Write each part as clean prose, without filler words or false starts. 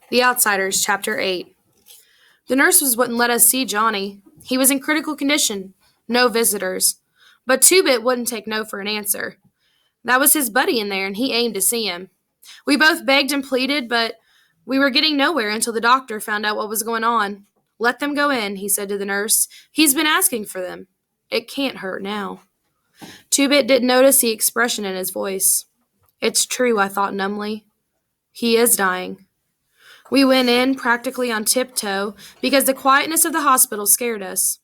The Outsiders, Chapter 8. The nurses wouldn't let us see Johnny. He was in critical condition. No visitors. But Two-Bit wouldn't take no for an answer. That was his buddy in there, and he aimed to see him. We both begged and pleaded, but we were getting nowhere until the doctor found out what was going on. Let them go in, he said to the nurse. He's been asking for them. It can't hurt now. Two-Bit didn't notice the expression in his voice. It's true, I thought numbly. He is dying. We went in practically on tiptoe because the quietness of the hospital scared us.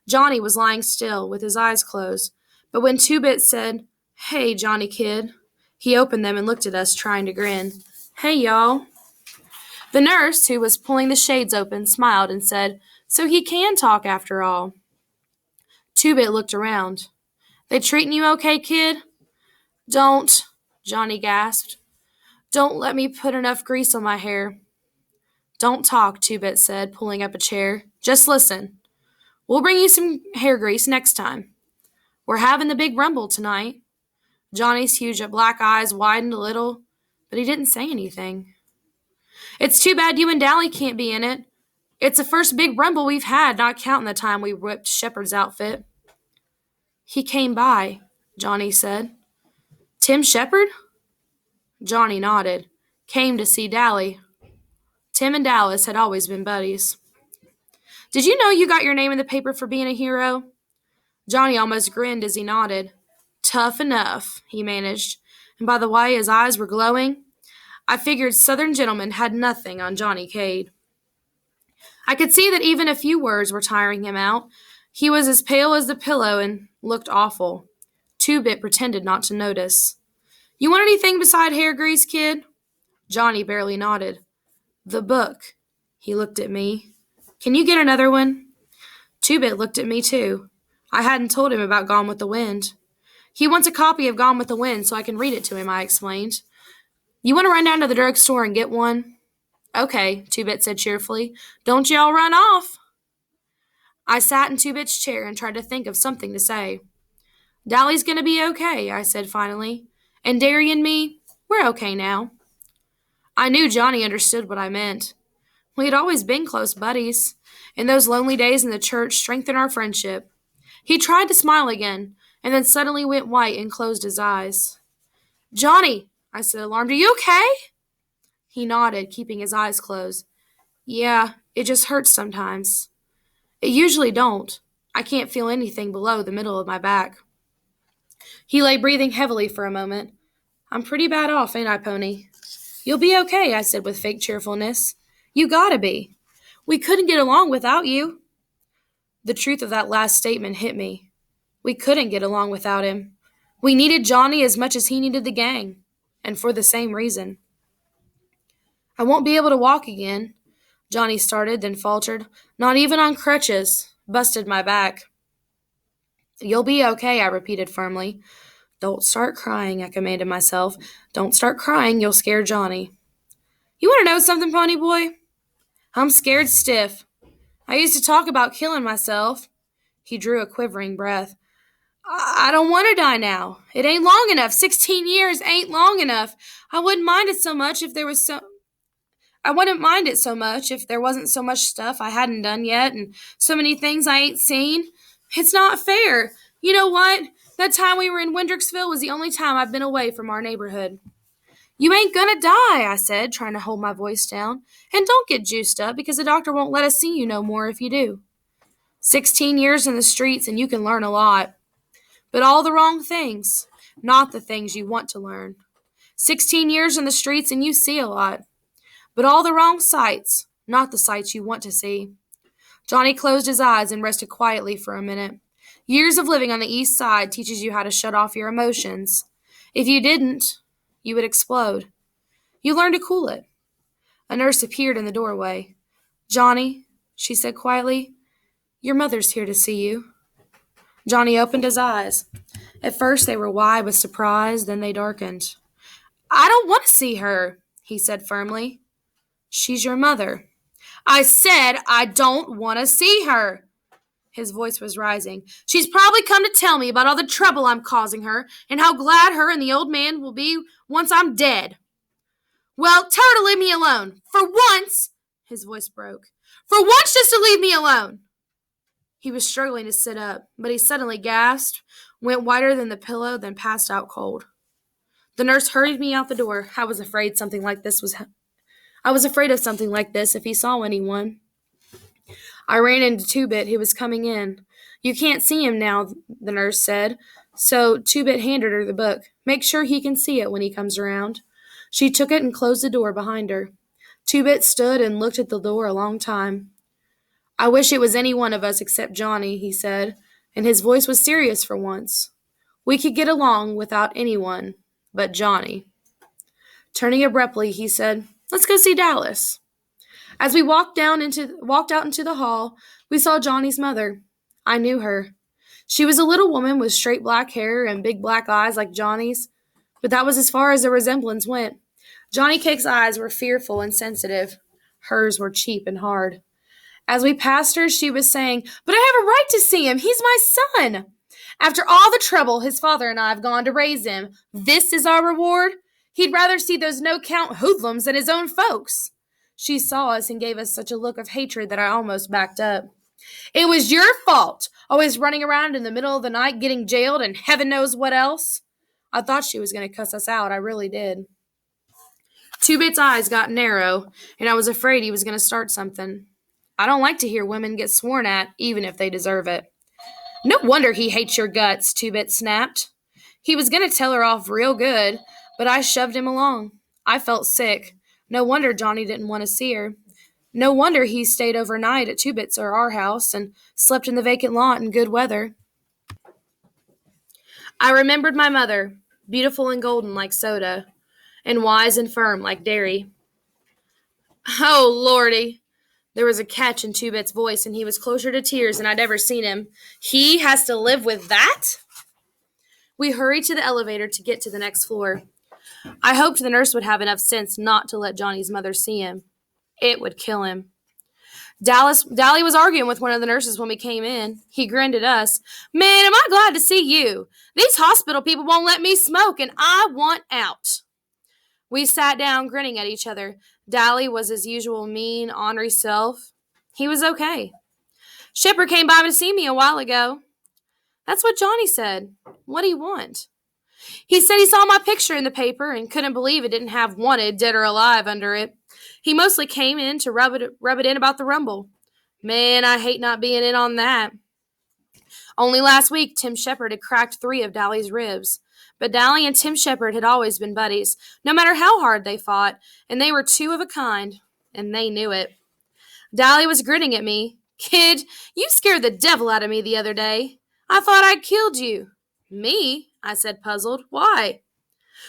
Johnny was lying still with his eyes closed, but when Two-Bit said, "Hey, Johnny kid," he opened them and looked at us, trying to grin. "Hey, y'all." The nurse, who was pulling the shades open, smiled and said, "So he can talk after all." Two-Bit looked around. "They treating you okay, kid?" "Don't," Johnny gasped. "Don't let me put enough grease on my hair." "Don't talk," Two-Bit said, pulling up a chair. "Just listen. We'll bring you some hair grease next time. We're having the big rumble tonight." Johnny's huge black eyes widened a little, but he didn't say anything. "It's too bad you and Dally can't be in it. It's the first big rumble we've had, not counting the time we whipped Shepard's outfit." "He came by," Johnny said. "Tim Shepard?" Johnny nodded. "Came to see Dally." Tim and Dallas had always been buddies. "Did you know you got your name in the paper for being a hero?" Johnny almost grinned as he nodded. "Tough enough," he managed, and by the way his eyes were glowing, I figured Southern gentlemen had nothing on Johnny Cade. I could see that even a few words were tiring him out. He was as pale as the pillow and looked awful. Two-Bit pretended not to notice. "You want anything beside hair grease, kid?" Johnny barely nodded. "The book." He looked at me. "Can you get another one?" Two-Bit looked at me too. I hadn't told him about Gone with the Wind. "He wants a copy of Gone with the Wind so I can read it to him," I explained. "You want to run down to the drugstore and get one?" "Okay," Two-Bit said cheerfully. "Don't y'all run off." I sat in Two-Bit's chair and tried to think of something to say. "Dally's gonna be okay," I said finally. "And Derry and me, we're okay now." I knew Johnny understood what I meant. We had always been close buddies, and those lonely days in the church strengthened our friendship. He tried to smile again, and then suddenly went white and closed his eyes. "Johnny," I said, alarmed, "are you okay?" He nodded, keeping his eyes closed. "Yeah, it just hurts sometimes." "It usually don't. I can't feel anything below the middle of my back." He lay breathing heavily for a moment. "I'm pretty bad off, ain't I, Pony?" "You'll be okay," I said with fake cheerfulness. "You gotta be. We couldn't get along without you." The truth of that last statement hit me. We couldn't get along without him. We needed Johnny as much as he needed the gang, and for the same reason. "I won't be able to walk again," Johnny started, then faltered. "Not even on crutches. Busted my back." "You'll be okay," I repeated firmly. "Don't start crying," I commanded myself. "Don't start crying, you'll scare Johnny." "You want to know something, Pony Boy? I'm scared stiff. I used to talk about killing myself." He drew a quivering breath. "I don't want to die now. It ain't long enough. 16 years ain't long enough. I wouldn't mind it so much if there was so... I wouldn't mind it so much if there wasn't so much stuff I hadn't done yet and so many things I ain't seen. It's not fair. You know what? That time we were in Windricksville was the only time I've been away from our neighborhood." "You ain't gonna die," I said, trying to hold my voice down. "And don't get juiced up, because the doctor won't let us see you no more if you do. 16 years in the streets and you can learn a lot. But all the wrong things, not the things you want to learn. 16 years in the streets and you see a lot. But all the wrong sights, not the sights you want to see." Johnny closed his eyes and rested quietly for a minute. Years of living on the east side teaches you how to shut off your emotions. If you didn't, you would explode. You learn to cool it. A nurse appeared in the doorway. "Johnny," she said quietly, "your mother's here to see you." Johnny opened his eyes. At first they were wide with surprise, then they darkened. "I don't want to see her," he said firmly. "She's your mother." "I said I don't want to see her." His voice was rising. "She's probably come to tell me about all the trouble I'm causing her and how glad her and the old man will be once I'm dead." Well, tell her to leave me alone. For once, his voice broke. For once, just to leave me alone. He was struggling to sit up, but he suddenly gasped, went whiter than the pillow, then passed out cold. The nurse hurried me out the door. I was afraid of something like this if he saw anyone. I ran into Two-Bit, who was coming in. You can't see him now, the nurse said. So Two-Bit handed her the book. Make sure he can see it when he comes around. She took it and closed the door behind her. Two-Bit stood and looked at the door a long time. I wish it was any one of us except Johnny, he said, and his voice was serious for once. We could get along without anyone but Johnny. Turning abruptly, he said, Let's go see Dallas. As we walked out into the hall, we saw Johnny's mother. I knew her. She was a little woman with straight black hair and big black eyes like Johnny's, but that was as far as the resemblance went. Johnny Cake's eyes were fearful and sensitive. Hers were cheap and hard. As we passed her, she was saying, But I have a right to see him. He's my son. After all the trouble his father and I have gone to raise him, this is our reward? He'd rather see those no-count hoodlums than his own folks. She saw us and gave us such a look of hatred that I almost backed up. It was your fault, always running around in the middle of the night getting jailed and heaven knows what else. I thought she was going to cuss us out. I really did. Two-Bit's eyes got narrow, and I was afraid he was going to start something. I don't like to hear women get sworn at, even if they deserve it. No wonder he hates your guts, Two-Bit snapped. He was going to tell her off real good, but I shoved him along. I felt sick. No wonder Johnny didn't want to see her. No wonder he stayed overnight at Two-Bit's or our house and slept in the vacant lot in good weather. I remembered my mother, beautiful and golden like soda, and wise and firm like dairy. Oh, Lordy. There was a catch in Two-Bit's voice, and he was closer to tears than I'd ever seen him. He has to live with that? We hurried to the elevator to get to the next floor. I hoped the nurse would have enough sense not to let Johnny's mother see him. It would kill him. Dally was arguing with one of the nurses when we came in. He grinned at us. Man, am I glad to see you. These hospital people won't let me smoke, and I want out. We sat down, grinning at each other. Dally was his usual mean, ornery self. He was okay. Shepard came by to see me a while ago. That's what Johnny said. What'd he want? He said he saw my picture in the paper and couldn't believe it didn't have wanted, dead or alive, under it. He mostly came in to rub it in about the Rumble. Man, I hate not being in on that. Only last week, Tim Shepard had cracked 3 of Dally's ribs. But Dally and Tim Shepard had always been buddies, no matter how hard they fought, and they were 2 of a kind, and they knew it. Dally was grinning at me. Kid, you scared the devil out of me the other day. I thought I'd killed you. Me? I said, puzzled. Why?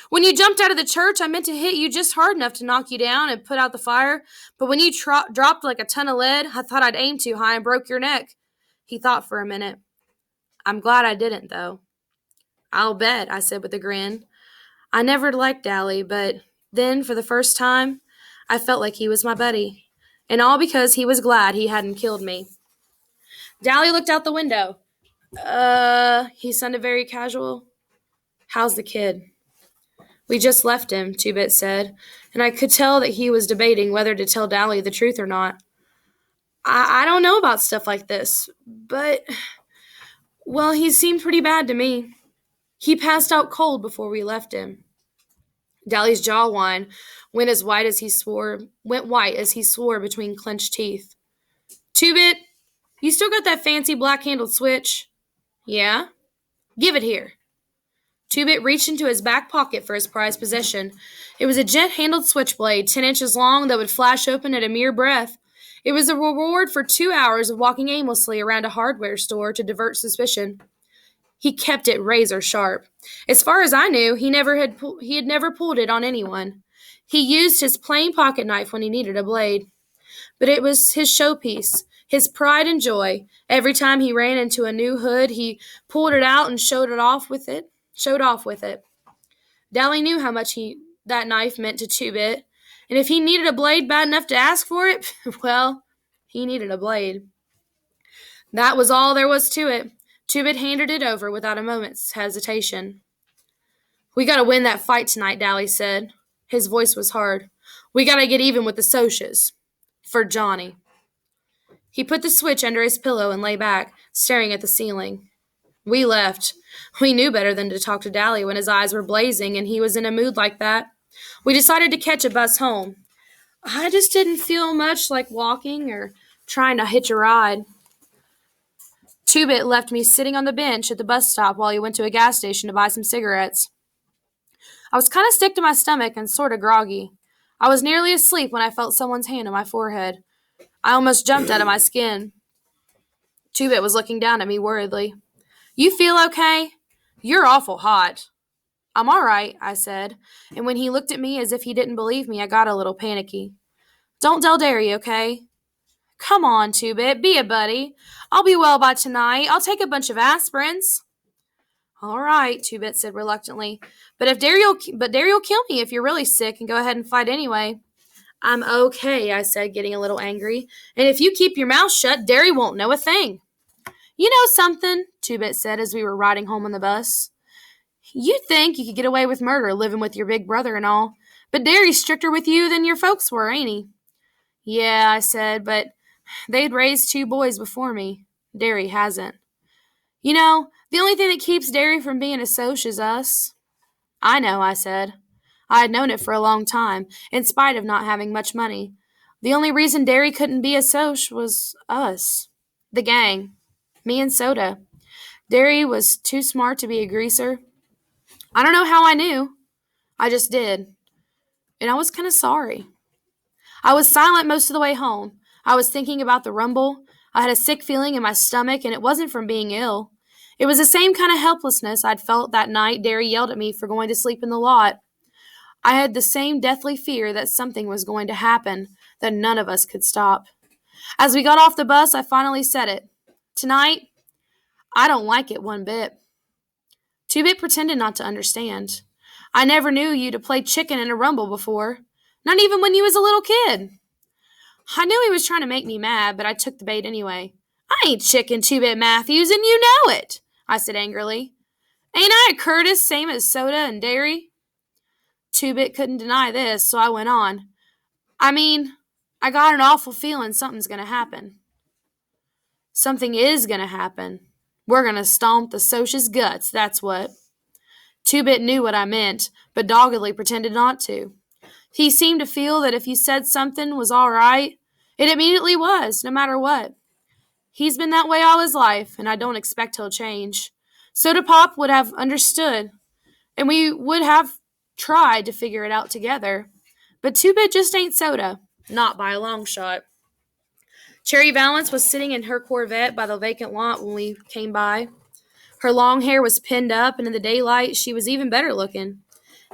When you jumped out of the church, I meant to hit you just hard enough to knock you down and put out the fire, but when you dropped like a ton of lead, I thought I'd aimed too high and broke your neck. He thought for a minute. I'm glad I didn't, though. I'll bet, I said with a grin. I never liked Dally, but then, for the first time, I felt like he was my buddy. And all because he was glad he hadn't killed me. Dally looked out the window. He sounded very casual. How's the kid? We just left him, Two-Bit said, and I could tell that he was debating whether to tell Dally the truth or not. I don't know about stuff like this, but, well, he seemed pretty bad to me. He passed out cold before we left him. Dally's jawline went white as he swore between clenched teeth. Two-Bit, you still got that fancy black-handled switch? Yeah? Give it here. Two-Bit reached into his back pocket for his prized possession. It was a jet-handled switchblade, 10 inches long, that would flash open at a mere breath. It was a reward for 2 hours of walking aimlessly around a hardware store to divert suspicion. He kept it razor sharp. As far as I knew, he had never pulled it on anyone. He used his plain pocket knife when he needed a blade. But it was his showpiece, his pride and joy. Every time he ran into a new hood, he pulled it out and showed off with it. Dally knew how much that knife meant to Two-Bit, and if he needed a blade bad enough to ask for it, well, he needed a blade. That was all there was to it. Two-Bit handed it over without a moment's hesitation. We gotta win that fight tonight, Dally said. His voice was hard. We gotta get even with the Socs. For Johnny. He put the switch under his pillow and lay back, staring at the ceiling. We left. We knew better than to talk to Dally when his eyes were blazing and he was in a mood like that. We decided to catch a bus home. I just didn't feel much like walking or trying to hitch a ride. Two-Bit left me sitting on the bench at the bus stop while he went to a gas station to buy some cigarettes. I was kind of sick to my stomach and sort of groggy. I was nearly asleep when I felt someone's hand on my forehead. I almost jumped out of my skin. Two-Bit was looking down at me worriedly. You feel okay? You're awful hot. I'm all right, I said, and when he looked at me as if he didn't believe me, I got a little panicky. Don't tell Derry, okay? Come on, Two-Bit, be a buddy. I'll be well by tonight. I'll take a bunch of aspirins. All right, Two-Bit said reluctantly, but Derry'll kill me if you're really sick and go ahead and fight anyway. I'm okay, I said, getting a little angry, and if you keep your mouth shut, Derry won't know a thing. You know something, Two-Bit said as we were riding home on the bus. You think you could get away with murder living with your big brother and all, but Derry's stricter with you than your folks were, ain't he? Yeah, I said, but they'd raised 2 boys before me. Derry hasn't. You know, the only thing that keeps Derry from being a Soc is us. I know, I said. I had known it for a long time, in spite of not having much money. The only reason Derry couldn't be a Soc was us. The gang. Me and Soda. Derry was too smart to be a greaser. I don't know how I knew. I just did. And I was kind of sorry. I was silent most of the way home. I was thinking about the rumble. I had a sick feeling in my stomach, and it wasn't from being ill. It was the same kind of helplessness I'd felt that night Derry yelled at me for going to sleep in the lot. I had the same deathly fear that something was going to happen that none of us could stop. As we got off the bus, I finally said it. Tonight, I don't like it one bit. Two-Bit pretended not to understand. I never knew you to play chicken in a rumble before. Not even when you was a little kid. I knew he was trying to make me mad, but I took the bait anyway. I ain't chicken, Two-Bit Matthews, and you know it, I said angrily. Ain't I a Curtis, same as Soda and Derry? Two-Bit couldn't deny this, so I went on. I got an awful feeling something's going to happen. Something is going to happen. We're going to stomp the Soci's guts, that's what. Two-Bit knew what I meant, but doggedly pretended not to. He seemed to feel that if he said something was all right, it immediately was, no matter what. He's been that way all his life, and I don't expect he'll change. Soda Pop would have understood, and we would have tried to figure it out together. But Two-Bit just ain't Soda, not by a long shot. Cherry Valance was sitting in her Corvette by the vacant lot when we came by. Her long hair was pinned up, and in the daylight, she was even better looking.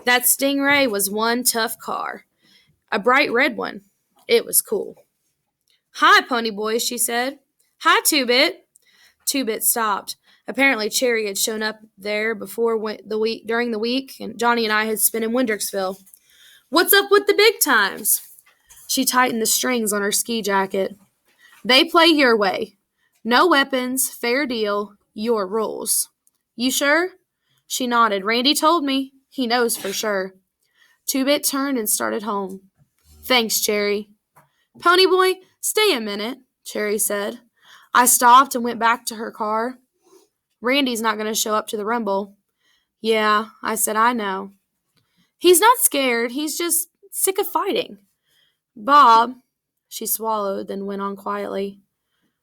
That Stingray was one tough car. A bright red one. It was cool. Hi, Pony Boy, she said. Hi, Two-Bit. Two-Bit stopped. Apparently, Cherry had shown up there during the week, and Johnny and I had spent in Windricksville. What's up with the big times? She tightened the strings on her ski jacket. They play your way. No weapons, fair deal, your rules. You sure? She nodded. Randy told me. He knows for sure. Two-Bit turned and started home. Thanks, Cherry. Pony Boy, stay a minute, Cherry said. I stopped and went back to her car. Randy's not going to show up to the rumble. Yeah, I said, I know. He's not scared. He's just sick of fighting. Bob, she swallowed, then went on quietly.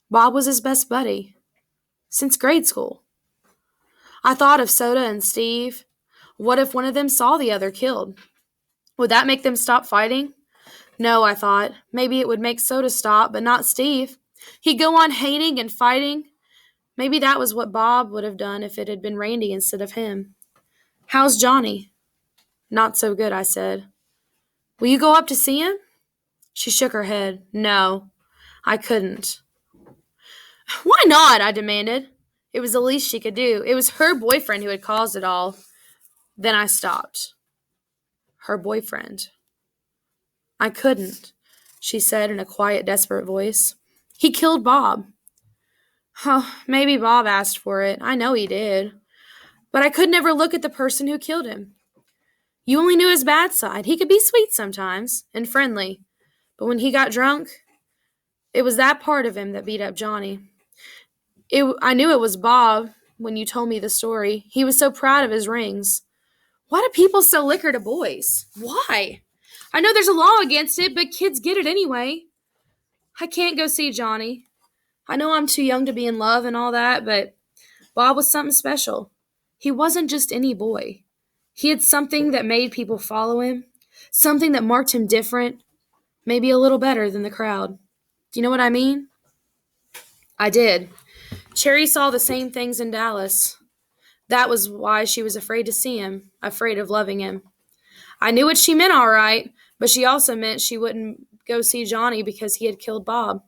Bob was his best buddy. Since grade school. I thought of Soda and Steve. What if one of them saw the other killed? Would that make them stop fighting? No, I thought. Maybe it would make Soda stop, but not Steve. He'd go on hating and fighting. Maybe that was what Bob would have done if it had been Randy instead of him. How's Johnny? Not so good, I said. Will you go up to see him? She shook her head. No, I couldn't. Why not? I demanded. It was the least she could do. It was her boyfriend who had caused it all. Then I stopped. Her boyfriend. I couldn't, she said in a quiet, desperate voice. He killed Bob. Oh, maybe Bob asked for it. I know he did. But I could never look at the person who killed him. You only knew his bad side. He could be sweet sometimes and friendly, but when he got drunk, it was that part of him that beat up Johnny. I knew it was Bob when you told me the story. He was so proud of his rings. Why do people sell liquor to boys? Why? I know there's a law against it, but kids get it anyway. I can't go see Johnny. I know I'm too young to be in love and all that, but Bob was something special. He wasn't just any boy. He had something that made people follow him, something that marked him different, maybe a little better than the crowd. Do you know what I mean? I did. Cherry saw the same things in Dallas. That was why she was afraid to see him, afraid of loving him. I knew what she meant, all right, but she also meant she wouldn't go see Johnny because he had killed Bob.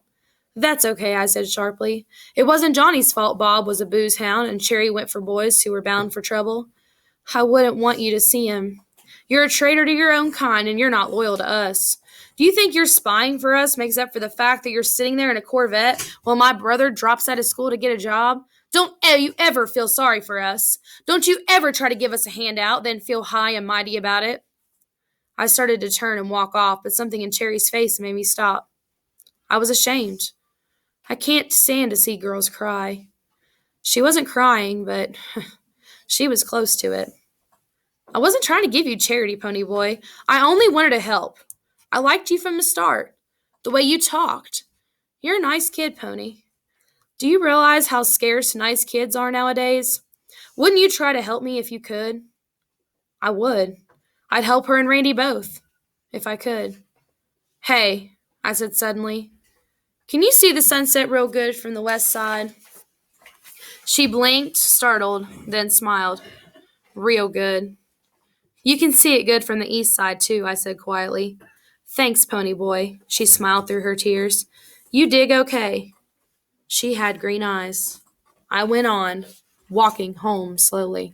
That's okay, I said sharply. It wasn't Johnny's fault Bob was a booze hound and Cherry went for boys who were bound for trouble. I wouldn't want you to see him. You're a traitor to your own kind, and you're not loyal to us. Do you think your spying for us makes up for the fact that you're sitting there in a Corvette while my brother drops out of school to get a job? Don't you ever feel sorry for us. Don't you ever try to give us a handout, then feel high and mighty about it. I started to turn and walk off, but something in Cherry's face made me stop. I was ashamed. I can't stand to see girls cry. She wasn't crying, but she was close to it. I wasn't trying to give you charity, Pony Boy. I only wanted to help. I liked you from the start. The way you talked. You're a nice kid, Pony. Do you realize how scarce nice kids are nowadays? Wouldn't you try to help me if you could? I would. I'd help her and Randy both, if I could. Hey, I said suddenly, can you see the sunset real good from the west side? She blinked, startled, then smiled. Real good. You can see it good from the east side, too, I said quietly. Thanks, Pony Boy, she smiled through her tears. You dig okay. She had green eyes. I went on, walking home slowly.